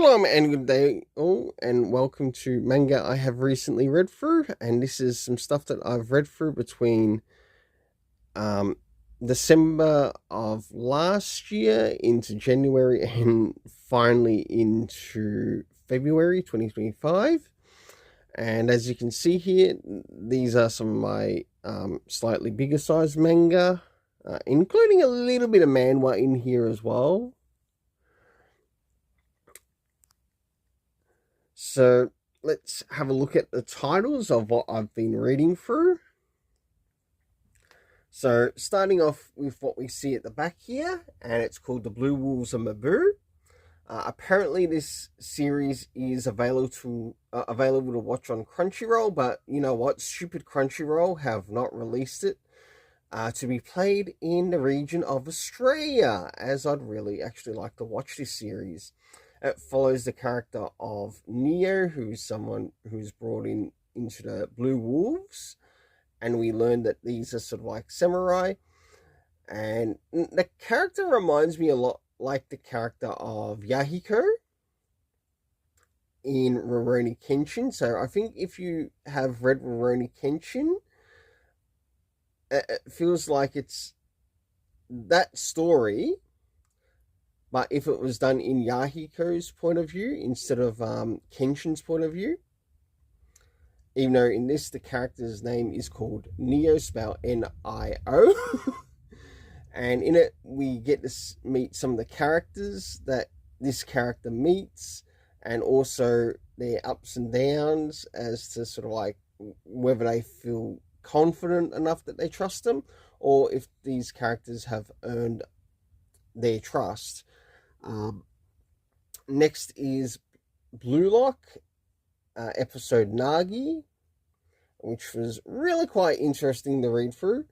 Shalom and good day all, and welcome to Manga I have recently read through, and this is some stuff that I've read through between um, December of last year into January and finally into February 2025. And as you can see here, these are some of my slightly bigger size manga, including a little bit of manhwa in here as well. So let's have a look at the titles of what I've been reading through. So starting off with what we see at the back here, and it's called The Blue Wolves of Mabu. Apparently this series is available to watch on Crunchyroll, but you know what? Stupid Crunchyroll have not released it to be played in the region of Australia, as I'd really actually like to watch this series. It follows the character of Neo, who's someone who's brought into the Blue Wolves, and we learn that these are sort of like samurai. And the character reminds me a lot like the character of Yahiko in Rurouni Kenshin. So I think if you have read Rurouni Kenshin, it feels like it's that story, but if it was done in Yahiko's point of view instead of Kenshin's point of view. Even though in this the character's name is called Neo, spelled Nio. And in it we get to meet some of the characters that this character meets, and also their ups and downs as to sort of like whether they feel confident enough that they trust them, or if these characters have earned their trust. Next is Blue Lock, episode Nagi, which was really quite interesting to read through.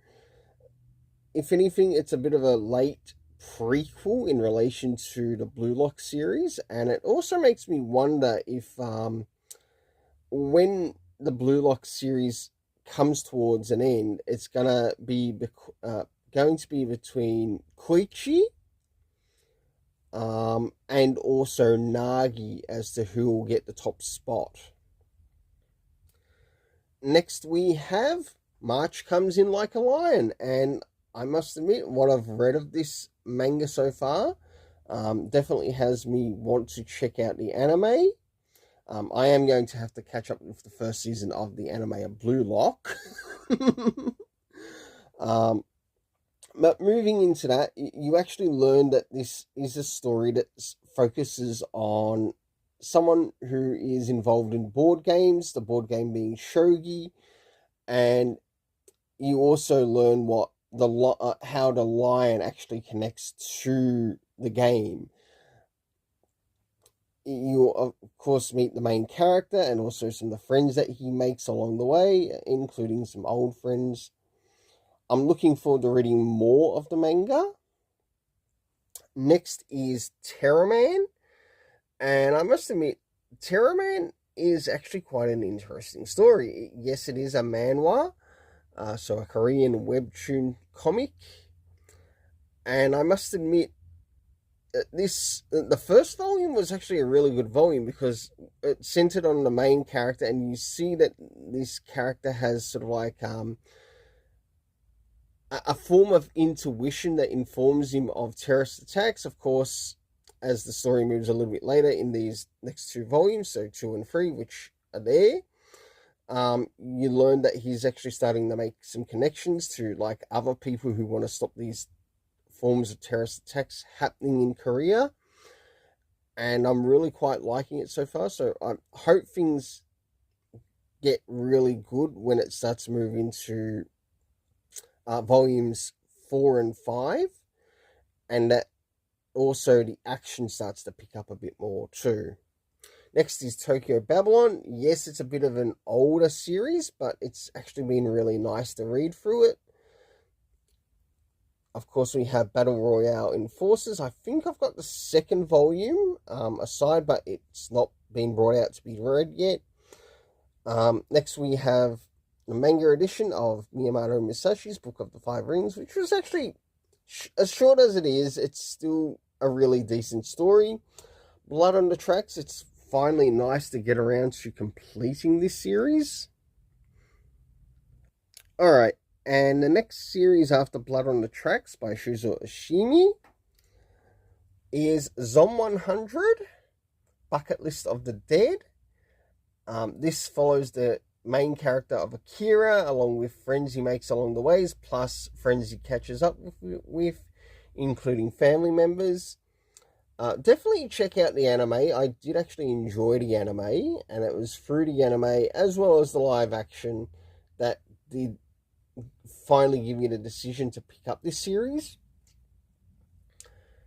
If anything, it's a bit of a late prequel in relation to the Blue Lock series, and it also makes me wonder if when the Blue Lock series comes towards an end, it's going to be between Koichi and also Nagi as to who will get the top spot. Next we have March Comes In Like a Lion, and I must admit what I've read of this manga so far definitely has me want to check out the anime. I am going to have to catch up with the first season of the anime of Blue Lock. But moving into that, you actually learn that this is a story that focuses on someone who is involved in board games, the board game being shogi, and you also learn how the lion actually connects to the game. You, of course, meet the main character and also some of the friends that he makes along the way, including some old friends. I'm looking forward to reading more of the manga. Next is Terraman. And I must admit, Terraman is actually quite an interesting story. Yes, it is a manhwa, so a Korean webtoon comic. And I must admit, the first volume was actually a really good volume because it centered on the main character, and you see that this character has sort of like a form of intuition that informs him of terrorist attacks. Of course, as the story moves a little bit later in these next two volumes, so 2 and 3, which are there, you learn that he's actually starting to make some connections to like other people who want to stop these forms of terrorist attacks happening in Korea. And I'm really quite liking it so far, so I hope things get really good when it starts to move into volumes 4 and 5, and that also the action starts to pick up a bit more too. Next is Tokyo Babylon. Yes, it's a bit of an older series, but it's actually been really nice to read through it. Of course, we have Battle Royale Enforcers. I think I've got the second volume aside, but it's not been brought out to be read yet. Next, we have the manga edition of Miyamoto Musashi's Book of the Five Rings, which was actually, as short as it is, it's still a really decent story. Blood on the Tracks, it's finally nice to get around to completing this series. Alright, and the next series after Blood on the Tracks by Shuzo Ishimi is Zom 100, Bucket List of the Dead. This follows the main character of Akira, along with friends he makes along the ways, plus friends he catches up with including family members. Definitely check out the anime. I did actually enjoy the anime, and it was through the anime as well as the live action that did finally give me the decision to pick up this series.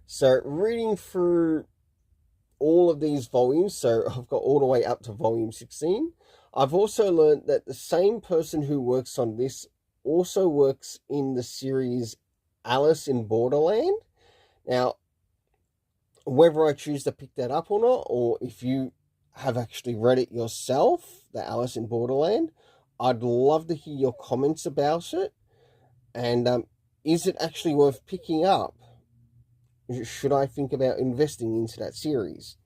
So reading through all of these volumes, so I've got all the way up to volume 16. I've also learned that the same person who works on this also works in the series Alice in Borderland. Now, whether I choose to pick that up or not, or if you have actually read it yourself, the Alice in Borderland, I'd love to hear your comments about it. And is it actually worth picking up? Should I think about investing into that series?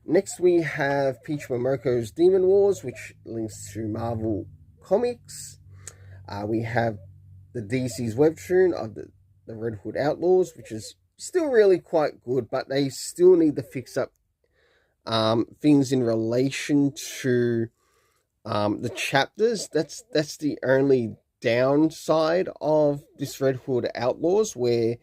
Next we have Peach Momoko's Demon Wars, which links to Marvel Comics. We have the DC's webtoon of the Red Hood Outlaws, which is still really quite good, but they still need to fix up things in relation to the chapters. That's the only downside of this Red Hood Outlaws, where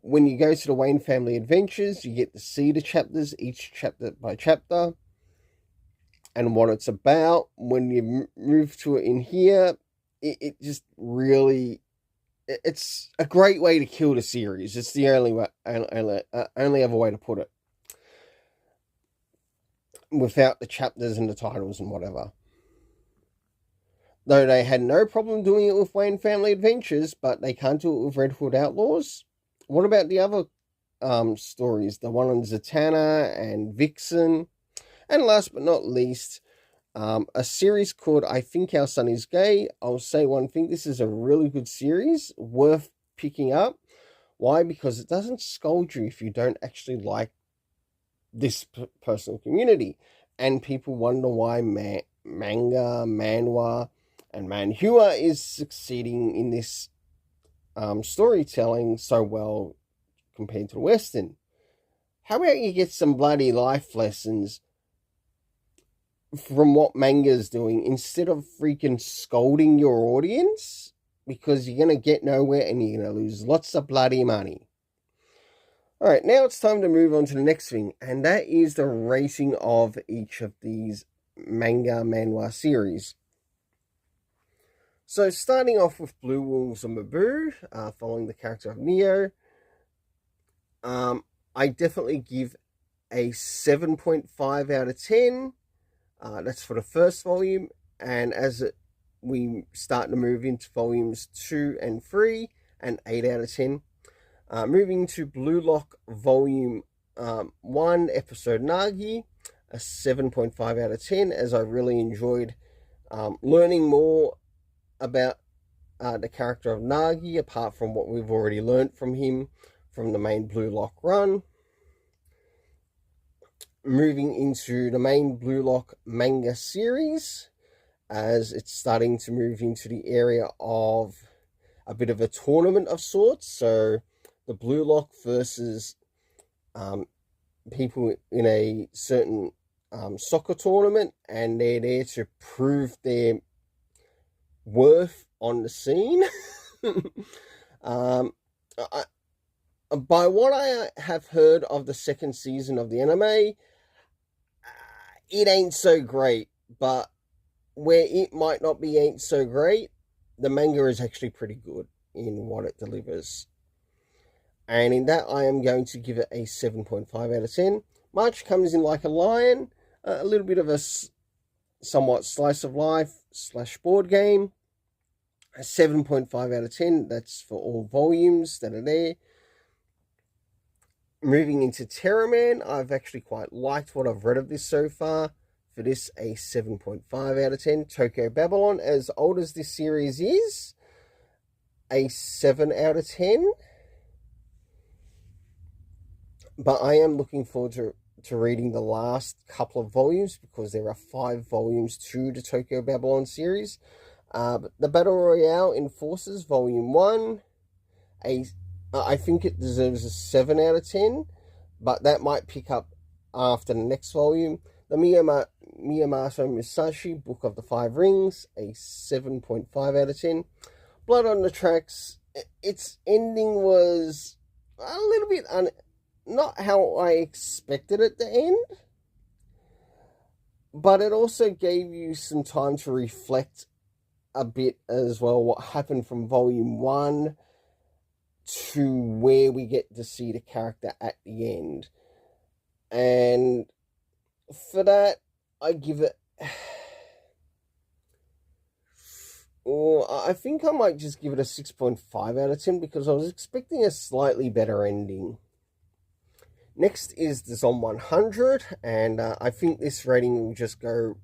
when you go to the Wayne Family Adventures, you get to see the chapters, each chapter by chapter, and what it's about. When you move to it in here, it just really, it's a great way to kill the series. It's the only other way to put it, without the chapters and the titles and whatever. Though they had no problem doing it with Wayne Family Adventures, but they can't do it with Red Hood Outlaws. What about the other stories? The one on Zatanna and Vixen. And last but not least, a series called I Think Our Son Is Gay. I'll say one thing. This is a really good series, worth picking up. Why? Because it doesn't scold you if you don't actually like this personal community. And people wonder why Manga, Manhwa, and Manhua is succeeding in this storytelling so well compared to the Western. How about you get some bloody life lessons from what Manga's doing, instead of freaking scolding your audience, because you're going to get nowhere and you're going to lose lots of bloody money. Alright, now it's time to move on to the next thing, and that is the rating of each of these manga manhwa series. So starting off with Blue Wolves and Mabu, following the character of Neo, I definitely give a 7.5 out of 10. That's for the first volume, and as we start to move into volumes 2 and 3, an 8 out of 10. Moving to Blue Lock Volume 1, Episode Nagi, a 7.5 out of 10, as I really enjoyed learning more about the character of Nagi, apart from what we've already learned from him from the main Blue Lock run. Moving into the main Blue Lock manga series, as it's starting to move into the area of a bit of a tournament of sorts. So the Blue Lock versus people in a certain soccer tournament, and they're there to prove their worth on the scene. By what I have heard of the second season of the anime, it ain't so great, but where it might not be ain't so great, the manga is actually pretty good in what it delivers. And in that, I am going to give it a 7.5 out of 10. March comes in like a lion, a little bit of a somewhat slice of life / board game. A 7.5 out of 10, that's for all volumes that are there. Moving into Terraman, I've actually quite liked what I've read of this so far. For this, a 7.5 out of 10. Tokyo Babylon, as old as this series is, a 7 out of 10. But I am looking forward to reading the last couple of volumes because there are 5 volumes to the Tokyo Babylon series. But the Battle Royale Enforcers Volume 1, I think it deserves a 7 out of 10, but that might pick up after the next volume. The Miyamoto Musashi Book of the Five Rings, a 7.5 out of 10. Blood on the Tracks, its ending was a little bit not how I expected it to end, but it also gave you some time to reflect a bit as well what happened from volume 1 to where we get to see the character at the end. And for that, I give it... I think I might just give it a 6.5 out of 10 because I was expecting a slightly better ending. Next is the Zom 100, and I think this rating will just cover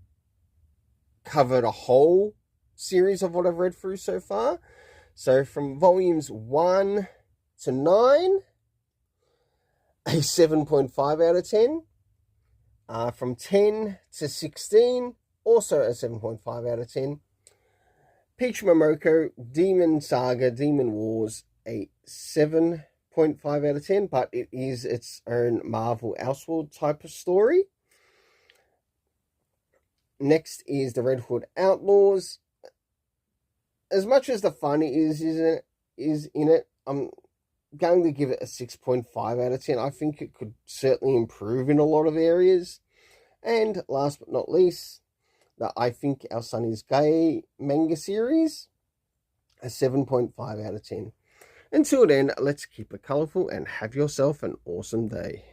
the whole series of what I've read through so far. So from volumes 1 to 9, a 7.5 out of 10. From 10 to 16, also a 7.5 out of 10. Peach Momoko, Demon Saga, Demon Wars, a 7.5 out of 10, but it is its own Marvel Elseworld type of story. Next is the Red Hood Outlaws. As much as the fun is in it, I'm going to give it a 6.5 out of 10. I think it could certainly improve in a lot of areas. And last but not least, the I Think Our Son Is Gay manga series, a 7.5 out of 10. Until then, let's keep it colourful and have yourself an awesome day.